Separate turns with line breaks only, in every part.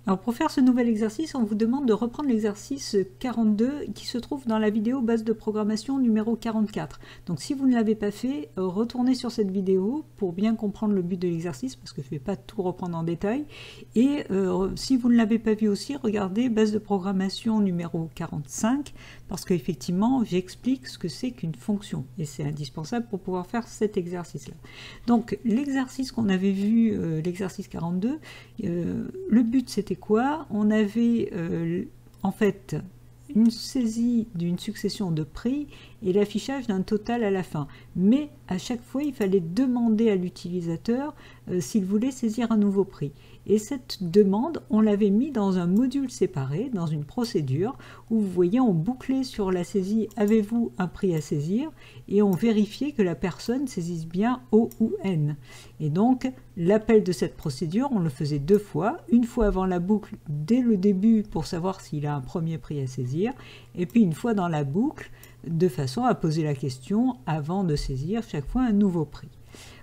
Alors pour faire ce nouvel exercice, on vous demande de reprendre l'exercice 42 qui se trouve dans la vidéo base de programmation numéro 44. Donc si vous ne l'avez pas fait, retournez sur cette vidéo pour bien comprendre le but de l'exercice, parce que je ne vais pas tout reprendre en détail. Et si vous ne l'avez pas vu aussi, regardez base de programmation numéro 45, parce qu'effectivement j'explique ce que c'est qu'une fonction. Et c'est indispensable pour pouvoir faire cet exercice-là. Donc l'exercice qu'on avait vu, l'exercice 42, le but c'était quoi? On avait en fait une saisie d'une succession de prix et l'affichage d'un total à la fin. Mais à chaque fois, il fallait demander à l'utilisateur s'il voulait saisir un nouveau prix. Et cette demande, on l'avait mis dans un module séparé, dans une procédure, où vous voyez, on bouclait sur la saisie « Avez-vous un prix à saisir ?» et on vérifiait que la personne saisisse bien O ou N. Et donc, l'appel de cette procédure, on le faisait deux fois, une fois avant la boucle, dès le début, pour savoir s'il a un premier prix à saisir, et puis une fois dans la boucle, de façon à poser la question avant de saisir chaque fois un nouveau prix.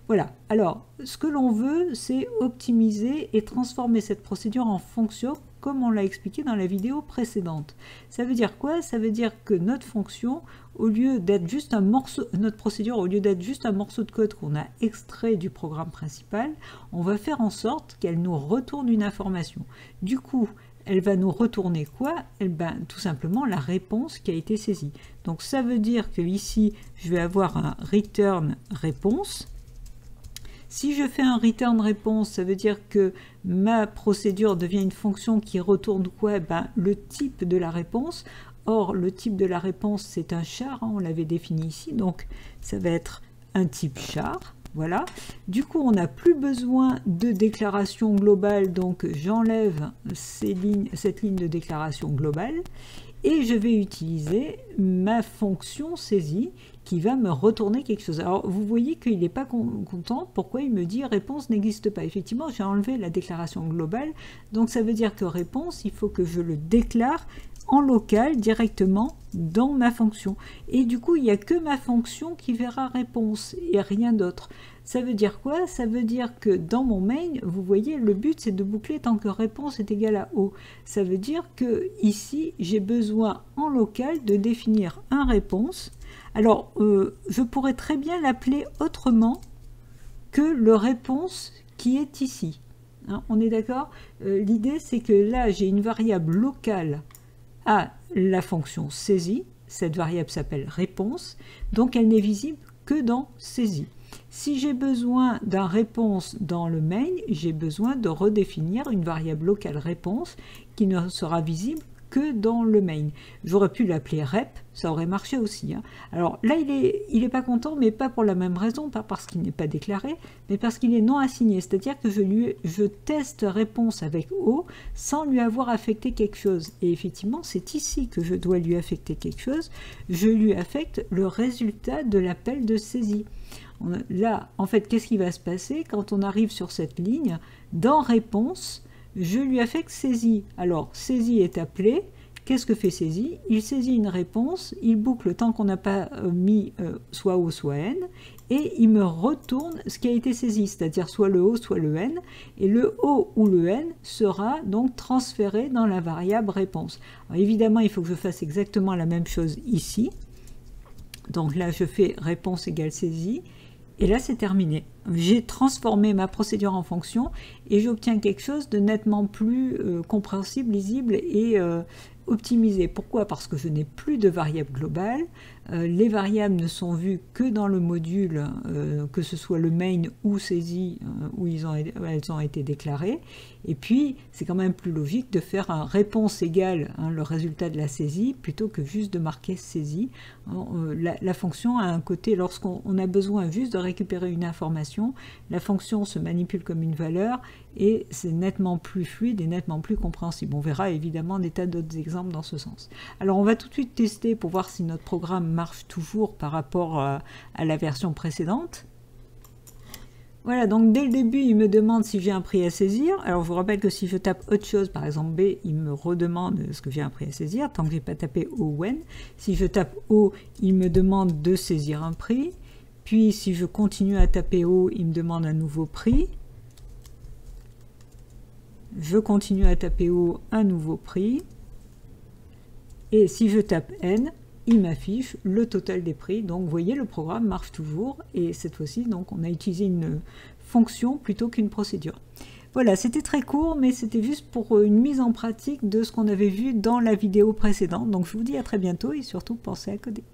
Voilà, alors ce que l'on veut, c'est optimiser et transformer cette procédure en fonction, comme on l'a expliqué dans la vidéo précédente. Ça veut dire quoi? Ça veut dire que notre fonction, au lieu d'être juste un morceau, notre procédure, au lieu d'être juste un morceau de code qu'on a extrait du programme principal, on va faire en sorte qu'elle nous retourne une information. Du coup, elle va nous retourner quoi? Tout simplement la réponse qui a été saisie. Donc ça veut dire que ici, je vais avoir un return réponse. Si je fais un return réponse, ça veut dire que ma procédure devient une fonction qui retourne quoi? Le type de la réponse. Or, le type de la réponse, c'est un char, on l'avait défini ici, donc ça va être un type char. Voilà. Du coup, on n'a plus besoin de déclaration globale, donc j'enlève cette ligne de déclaration globale et je vais utiliser ma fonction saisie qui va me retourner quelque chose. Alors, vous voyez qu'il n'est pas content. Pourquoi il me dit réponse n'existe pas? Effectivement, j'ai enlevé la déclaration globale, donc ça veut dire que réponse, il faut que je le déclare en local directement dans ma fonction. Et du coup, il n'y a que ma fonction qui verra réponse et rien d'autre. Ça veut dire quoi? Ça veut dire que dans mon main, vous voyez, le but c'est de boucler tant que réponse est égale à O. Ça veut dire que ici, j'ai besoin en local de définir un réponse. Alors, je pourrais très bien l'appeler autrement que le réponse qui est ici. Hein, on est d'accord? L'idée c'est que là, j'ai une variable locale à la fonction saisie, cette variable s'appelle réponse, donc elle n'est visible que dans saisie. Si j'ai besoin d'un réponse dans le main, j'ai besoin de redéfinir une variable locale réponse qui ne sera visible que dans le main. J'aurais pu l'appeler rep, ça aurait marché aussi. Hein. Alors là, il est pas content, mais pas pour la même raison, pas parce qu'il n'est pas déclaré, mais parce qu'il est non assigné. C'est-à-dire que je teste réponse avec O sans lui avoir affecté quelque chose. Et effectivement, c'est ici que je dois lui affecter quelque chose. Je lui affecte le résultat de l'appel de saisie. Là, en fait, qu'est-ce qui va se passer quand on arrive sur cette ligne? Dans réponse, je lui affecte saisie. Alors, saisie est appelée. Qu'est-ce que fait saisie? Il saisit une réponse, il boucle tant qu'on n'a pas mis soit O, soit N, et il me retourne ce qui a été saisi, c'est-à-dire soit le O, soit le N, et le O ou le N sera donc transféré dans la variable réponse. Alors, évidemment, il faut que je fasse exactement la même chose ici. Donc là, je fais réponse égale saisie. Et là, c'est terminé. J'ai transformé ma procédure en fonction et j'obtiens quelque chose de nettement plus compréhensible, lisible et optimisé. Pourquoi? Parce que je n'ai plus de variable globale. Les variables ne sont vues que dans le module, que ce soit le main ou saisie, où elles ont été déclarées. Et puis, c'est quand même plus logique de faire un réponse égale le résultat de la saisie, plutôt que juste de marquer saisie. La fonction a un côté, lorsqu'on a besoin juste de récupérer une information, la fonction se manipule comme une valeur, et c'est nettement plus fluide et nettement plus compréhensible. On verra évidemment des tas d'autres exemples dans ce sens. Alors on va tout de suite tester pour voir si notre programme marche toujours par rapport à la version précédente. Voilà, donc dès le début, il me demande si j'ai un prix à saisir. Alors je vous rappelle que si je tape autre chose, par exemple B, il me redemande ce que j'ai un prix à saisir, tant que je n'ai pas tapé O ou N. Si je tape O, il me demande de saisir un prix. Puis si je continue à taper O, il me demande un nouveau prix. je continue à taper haut un nouveau prix. Et si je tape N, il m'affiche le total des prix. Donc vous voyez, le programme marche toujours. Et cette fois-ci, donc on a utilisé une fonction plutôt qu'une procédure. Voilà, c'était très court, mais c'était juste pour une mise en pratique de ce qu'on avait vu dans la vidéo précédente. Donc je vous dis à très bientôt et surtout pensez à coder.